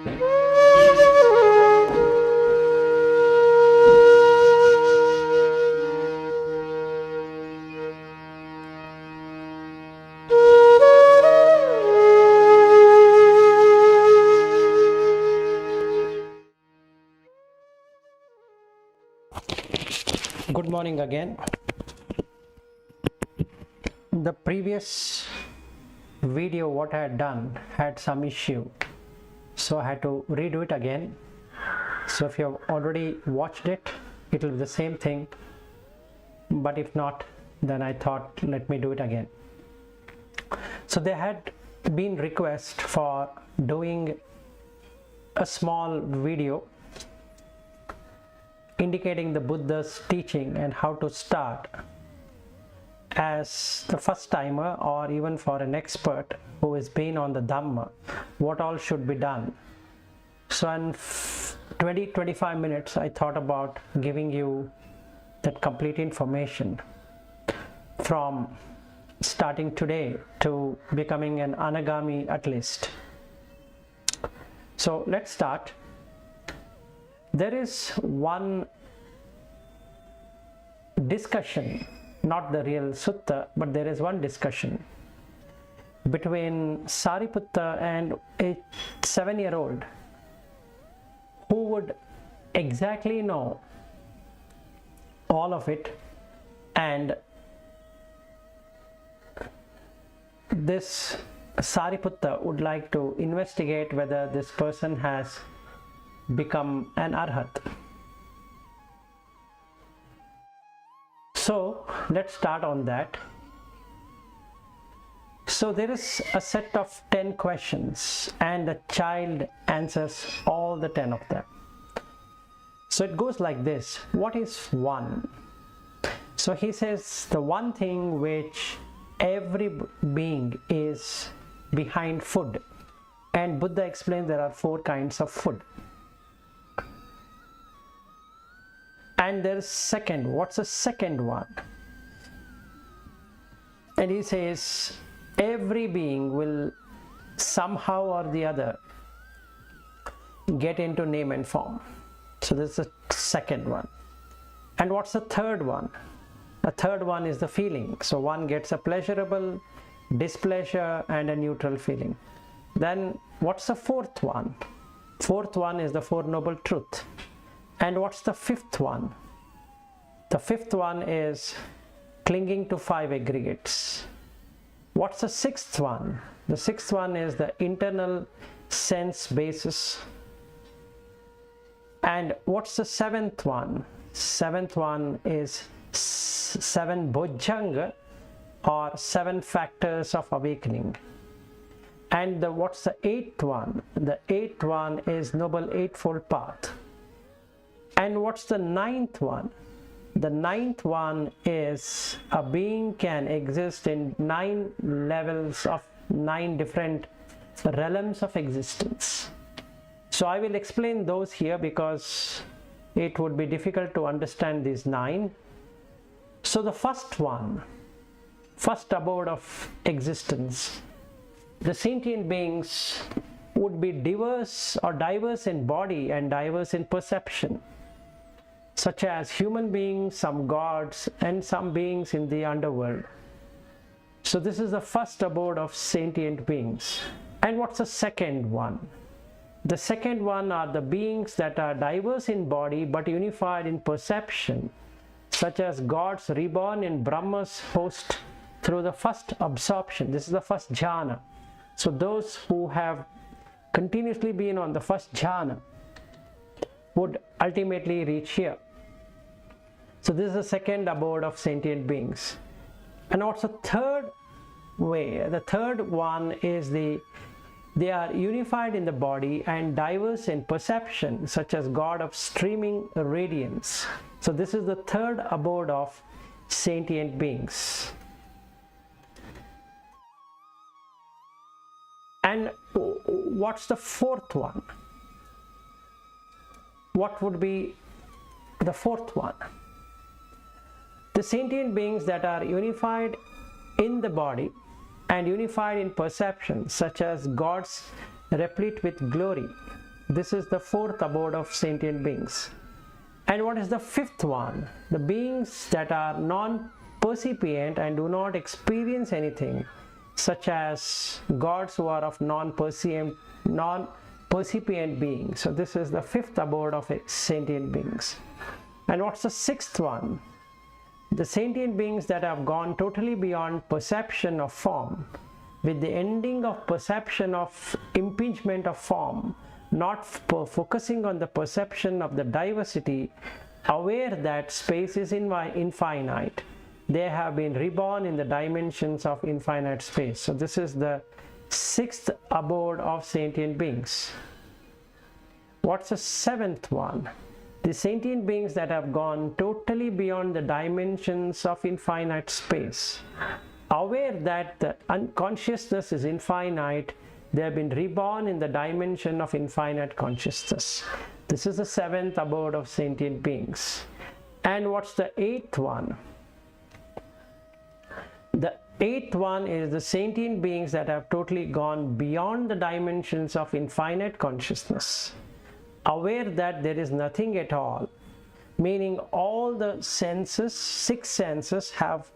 Good morning again. The previous video what I had done had some issue, so I had to redo it again. So if you have already watched it, it will be the same thing, but if not, then I thought let me do it again. So there had been request for doing a small video indicating the Buddha's teaching and how to start as the first timer, or even for an expert who has been on the Dhamma, what all should be done. So in 20-25 minutes I thought about giving you that complete information from starting today to becoming an Anagami at least. So let's start. There is one discussion, not the real sutta, but there is one discussion between Sariputta and a 7-year-old who would exactly know all of it, and this Sariputta would like to investigate whether this person has become an Arahat. So let's start on that. So there is a set of 10 questions and the child answers all the 10 of them. So it goes like this: what is one? So he says the one thing which every being is behind food, and Buddha explained there are 4 kinds of food. And there's second. What's the second one? And he says every being will somehow or the other get into name and form. So this is the second one. And what's the third one? The third one is the feeling. So one gets a pleasurable, displeasure, and a neutral feeling. Then what's the fourth one? Fourth one is the Four Noble Truths. And what's the fifth one? The fifth one is clinging to 5 aggregates. What's the sixth one? The sixth one is the internal sense basis. And what's the seventh one? Seventh one is 7 bojjhanga, or 7 factors of awakening. And what's the eighth one? The eighth one is Noble Eightfold Path. And what's the ninth one? The ninth one is a being can exist in 9 levels of 9 different realms of existence. So I will explain those here because it would be difficult to understand these 9. So the first one, first abode of existence, the sentient beings would be diverse in body and diverse in perception, such as human beings, some gods, and some beings in the underworld. So this is the first abode of sentient beings. And what's the second one? The second one are the beings that are diverse in body but unified in perception, such as gods reborn in Brahma's host through the first absorption. This is the first jhana. So those who have continuously been on the first jhana would ultimately reach here. So this is the second abode of sentient beings. And what's the third way? The third one is they are unified in the body and diverse in perception, such as God of streaming radiance. So this is the third abode of sentient beings. And what's the fourth one? What would be the fourth one? The sentient beings that are unified in the body and unified in perception, such as gods replete with glory. This is the fourth abode of sentient beings. And what is the fifth one? The beings that are non-percipient and do not experience anything, such as gods who are of non-percipient beings. So this is the fifth abode of sentient beings. And what's the sixth one? The sentient beings that have gone totally beyond perception of form, with the ending of perception of impingement of form, not focusing on the perception of the diversity, aware that space is infinite. They have been reborn in the dimensions of infinite space. So this is the sixth abode of sentient beings. What's the seventh one? The sentient beings that have gone totally beyond the dimensions of infinite space, aware that the unconsciousness is infinite. They have been reborn in the dimension of infinite consciousness. This is the seventh abode of sentient beings. And what's the eighth one? The eighth one is the sentient beings that have totally gone beyond the dimensions of infinite consciousness, aware that there is nothing at all, meaning all the senses, six senses, have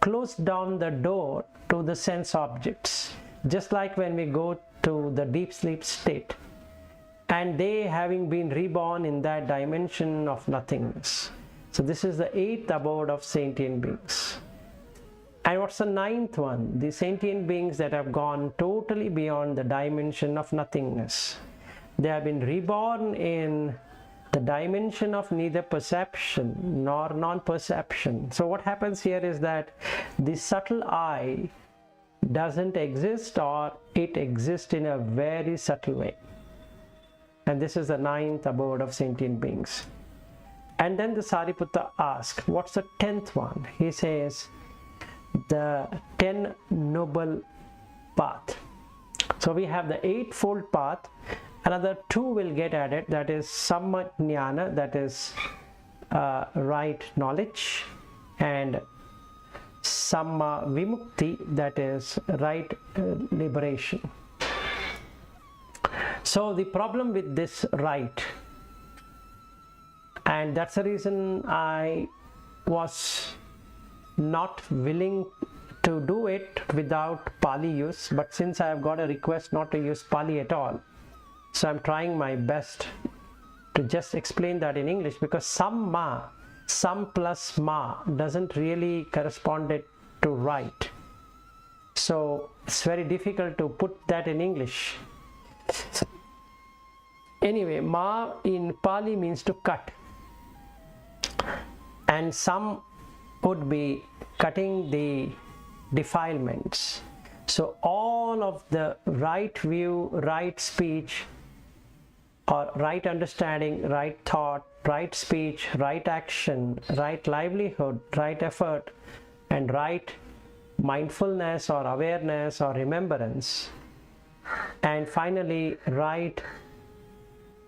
closed down the door to the sense objects, just like when we go to the deep sleep state, and they having been reborn in that dimension of nothingness. So this is the eighth abode of sentient beings. And what's the ninth one? The sentient beings that have gone totally beyond the dimension of nothingness. They have been reborn in the dimension of neither perception nor non-perception. So what happens here is that the subtle I doesn't exist, or it exists in a very subtle way. And this is the ninth abode of sentient beings. And then the Sariputta asks, what's the 10th one? He says, the 10 noble path. So we have the eightfold path. Another two will get added, that is Samma Jnana, that is right knowledge, and Samma Vimukti, that is right liberation. So the problem with this right, and that's the reason I was not willing to do it without Pali use, but since I have got a request not to use Pali at all, so I'm trying my best to just explain that in English, because Samma, Sam plus Ma, doesn't really correspond it to right. So it's very difficult to put that in English. Anyway, Ma in Pali means to cut, and Sam would be cutting the defilements. So all of the right view, right speech, or right understanding, right thought, right speech, right action, right livelihood, right effort, and right mindfulness or awareness or remembrance, and finally right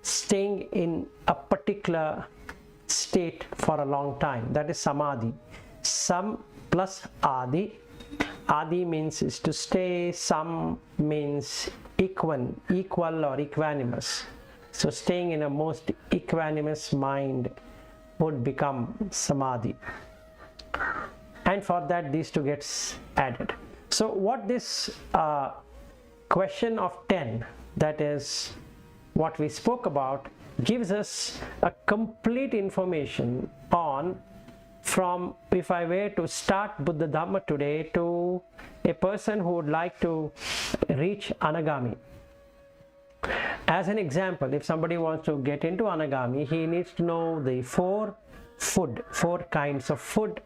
staying in a particular state for a long time, that is Samadhi. Sam plus Adi. Adi means is to stay, Sam means equal or equanimous. So staying in a most equanimous mind would become Samadhi. And for that these two gets added. So what this question of 10, that is what we spoke about, gives us a complete information on, from if I were to start Buddha Dhamma today to a person who would like to reach Anagami. As an example, if somebody wants to get into Anagami, he needs to know the four kinds of food,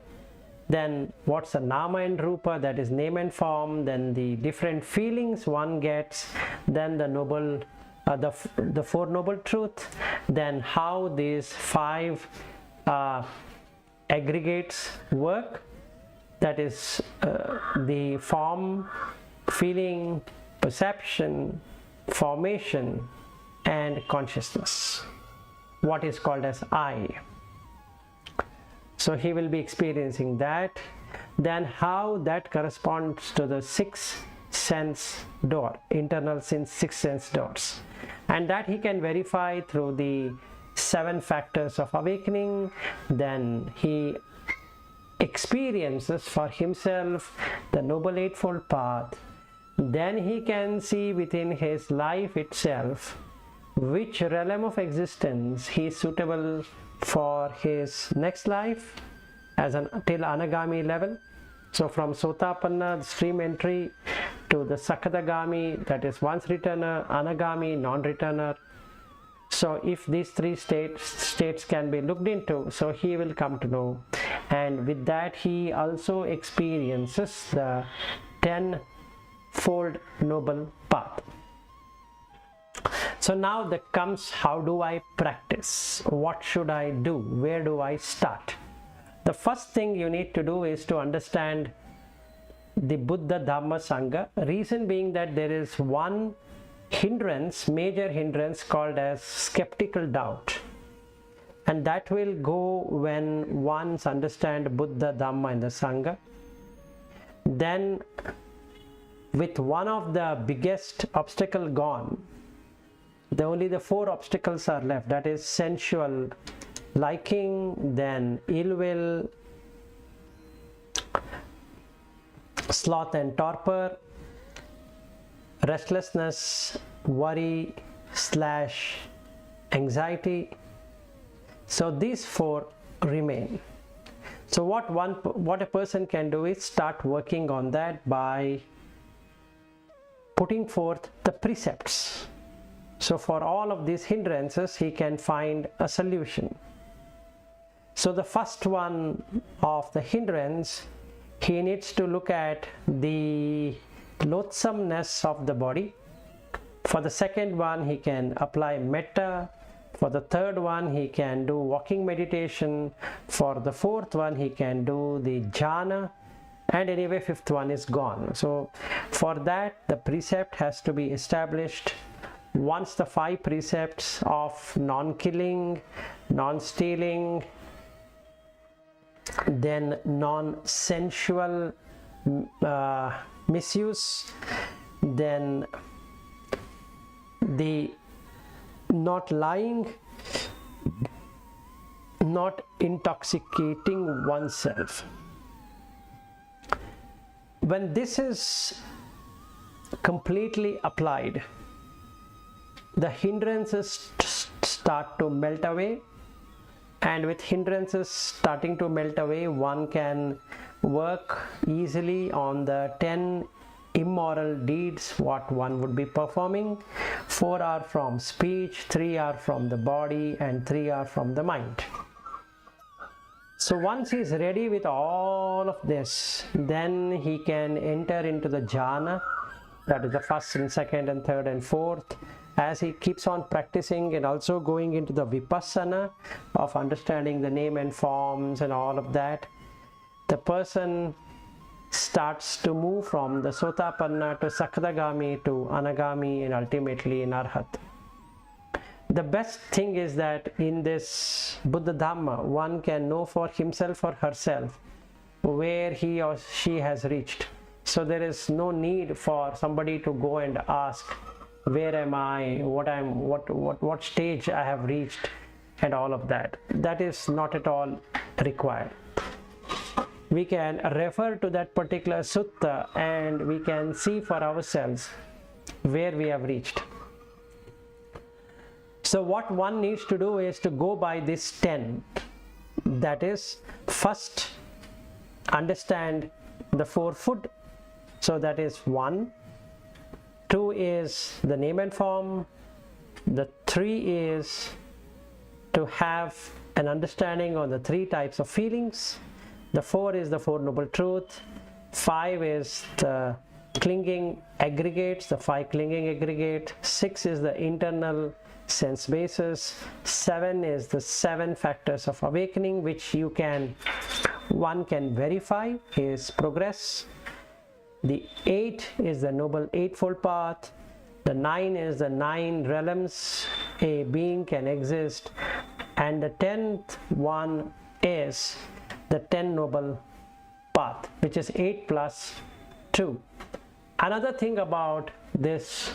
then what's the Nama and Rupa, that is name and form, then the different feelings one gets, then the noble, the Four Noble Truths, then how these five aggregates work, that is the form, feeling, perception, formation, and consciousness, what is called as I. So he will be experiencing that. Then how that corresponds to the sixth sense door, internal sixth sense doors. and that he can verify through the 7 factors of awakening. Then he experiences for himself the Noble Eightfold Path. Then he can see within his life itself which realm of existence he is suitable for his next life as an till Anagami level. So from Sotapanna, the stream entry, to the Sakadagami, that is once returner, Anagami, non-returner. So if these 3 states can be looked into, so he will come to know, and with that he also experiences the 10-fold noble path. So now that comes, how do I practice? What should I do? Where do I start? The first thing you need to do is to understand the Buddha Dhamma Sangha. Reason being that there is one hindrance, major hindrance, called as skeptical doubt, and that will go when one's understand Buddha Dhamma and the Sangha. Then with one of the biggest obstacle gone, only the 4 obstacles are left, that is sensual liking, then ill will, sloth and torpor, restlessness, worry / anxiety. So these 4 remain. So what a person can do is start working on that by putting forth the precepts. So for all of these hindrances he can find a solution. So the first one of the hindrance, he needs to look at the loathsomeness of the body. For the second one he can apply metta. For the third one he can do walking meditation. For the fourth one he can do the jhana, and anyway 5th one is gone. So for that the precept has to be established. Once the 5 precepts of non-killing, non-stealing, then non-sensual misuse, then the not lying, not intoxicating oneself. When this is completely applied, the hindrances start to melt away, and with hindrances starting to melt away, one can work easily on the 10 immoral deeds what one would be performing. 4 are from speech, 3 are from the body, and 3 are from the mind. So once he is ready with all of this, then he can enter into the jhana, that is the 1st and 2nd and 3rd and 4th. As he keeps on practicing and also going into the vipassana of understanding the name and forms and all of that, the person starts to move from the Sotapanna to Sakadagami to Anagami and ultimately in Arahat. The best thing is that in this Buddha Dhamma, one can know for himself or herself where he or she has reached. So there is no need for somebody to go and ask, where am I, what stage I have reached, and all of that. That is not at all required. We can refer to that particular sutta and we can see for ourselves where we have reached. So what one needs to do is to go by this 10. That is, first understand the 4 food. So that is 1. 2 is the name and form. The 3 is to have an understanding on the 3 types of feelings. The 4 is the 4 noble truth. 5 is the clinging aggregates, the 5 clinging aggregate. 6 is the internal sense basis. 7 is the 7 factors of awakening, which one can verify his progress. The 8 is the Noble Eightfold Path. The 9 is the 9 realms a being can exist. And the 10th one is the 10 Noble Path, which is 8 plus 2. Another thing about this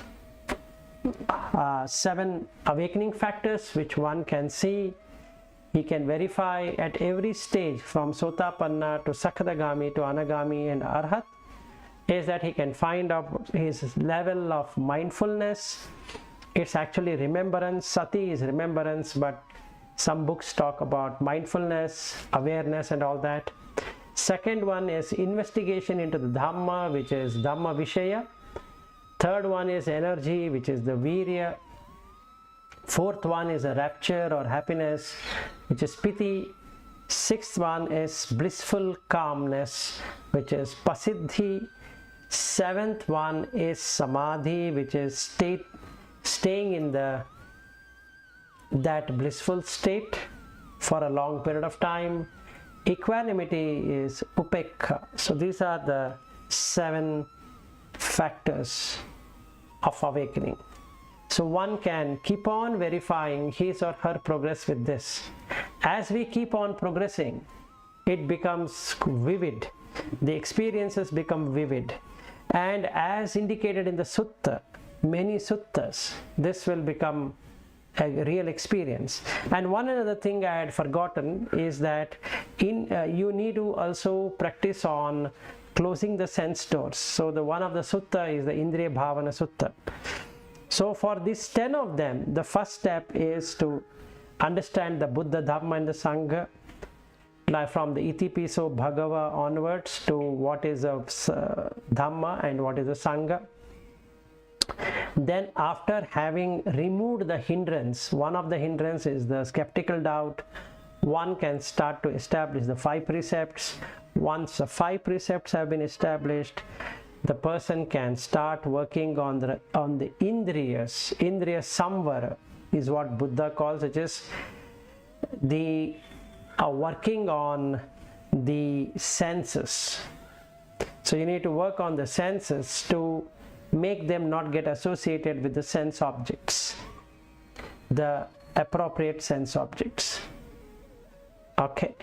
7 awakening factors which one can see. He can verify at every stage from Sotapanna to Sakadagami to Anagami and Arahat, is that he can find out his level of mindfulness. It's actually remembrance. Sati is remembrance, but some books talk about mindfulness, awareness and all that. Second one is investigation into the Dhamma, which is Dhamma Vishaya. Third one is energy, which is the Virya. Fourth one is a rapture or happiness, which is Piti. Sixth one is blissful calmness, which is Pasiddhi. Seventh one is Samadhi, which is staying in that blissful state for a long period of time. Equanimity is Upekha. So these are the 7 factors of awakening. So one can keep on verifying his or her progress with this. As we keep on progressing, it becomes vivid. The experiences become vivid. And as indicated in the sutta, many suttas, this will become a real experience. And one other thing I had forgotten is that you need to also practice on closing the sense doors. So one of the sutta is the Indriya Bhavana Sutta. So for these 10 of them, the first step is to understand the Buddha Dhamma and the Sangha, like from the Iti Piso Bhagava onwards to what is a Dhamma and what is a Sangha. Then after having removed the hindrance, one of the hindrance is the skeptical doubt, one can start to establish the 5 precepts. Once the 5 precepts have been established, the person can start working on the indriyas. Indriya samvara is what Buddha calls, which is the working on the senses. So you need to work on the senses to make them not get associated with the sense objects, the appropriate sense objects. Okay.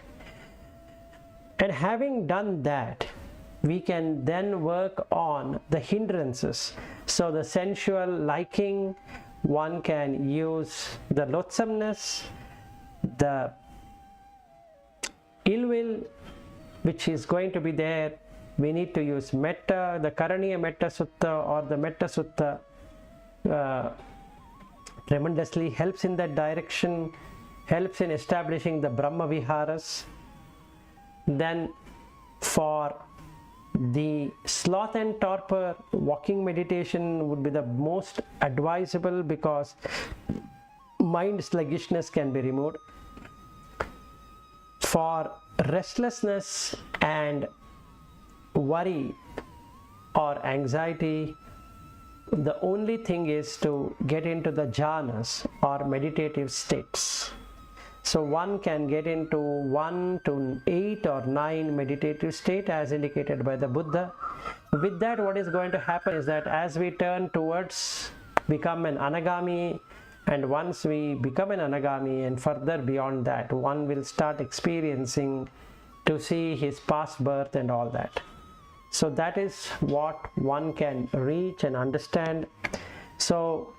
And having done that, we can then work on the hindrances. So the sensual liking, one can use the loathsomeness, the ill will which is going to be there. We need to use metta, the Karaniya Metta Sutta or the Metta Sutta tremendously helps in that direction, helps in establishing the Brahma Viharas. Then for the sloth and torpor, walking meditation would be the most advisable because mind sluggishness can be removed. For restlessness and worry or anxiety, the only thing is to get into the jhanas or meditative states. So one can get into 1 to 8 or 9 meditative state as indicated by the Buddha. With that, what is going to happen is that as we turn towards become an Anagami, and once we become an Anagami and further beyond that, one will start experiencing to see his past birth and all that. So that is what one can reach and understand. So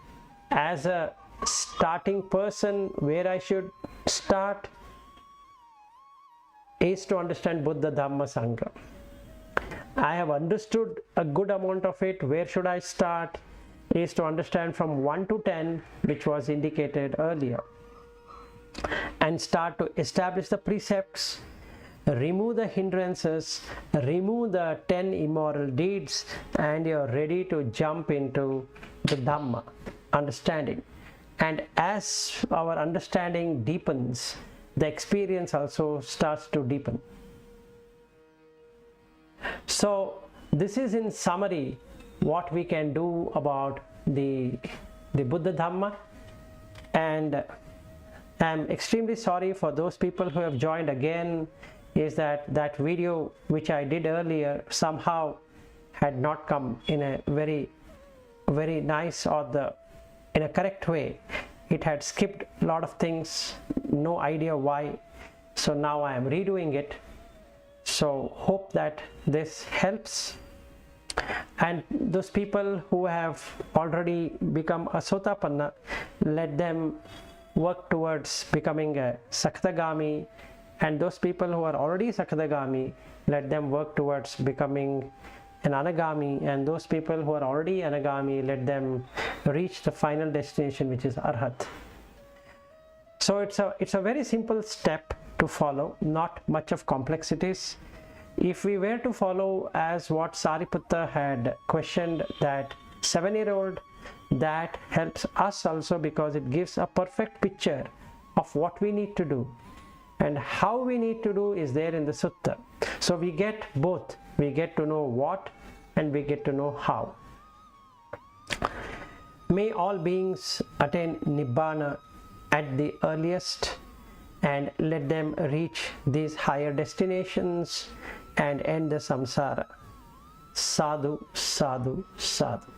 as a starting person, where I should start is to understand Buddha Dhamma Sangha. I have understood a good amount of it. Where should I start is to understand from 1 to 10, which was indicated earlier, and start to establish the precepts, remove the hindrances, remove the 10 immoral deeds, and you're ready to jump into the Dhamma understanding. And as our understanding deepens, the experience also starts to deepen. So this is in summary what we can do about the Buddha Dhamma. And I'm extremely sorry for those people who have joined again, is that video which I did earlier somehow had not come in a very nice or in a correct way. It had skipped a lot of things, no idea why. So now I am redoing it. So hope that this helps. And those people who have already become a Sotapanna, let them work towards becoming a Sakadagami, and those people who are already Sakadagami, let them work towards becoming an Anagami, and those people who are already Anagami, let them reach the final destination, which is Arahat. So it's a very simple step to follow, not much of complexities. If we were to follow as what Sariputta had questioned, that 7-year-old, that helps us also, because it gives a perfect picture of what we need to do, and how we need to do is there in the sutta. So we get both. We get to know what and we get to know how. May all beings attain Nibbana at the earliest, and let them reach these higher destinations and end the samsara. Sadhu, sadhu, sadhu.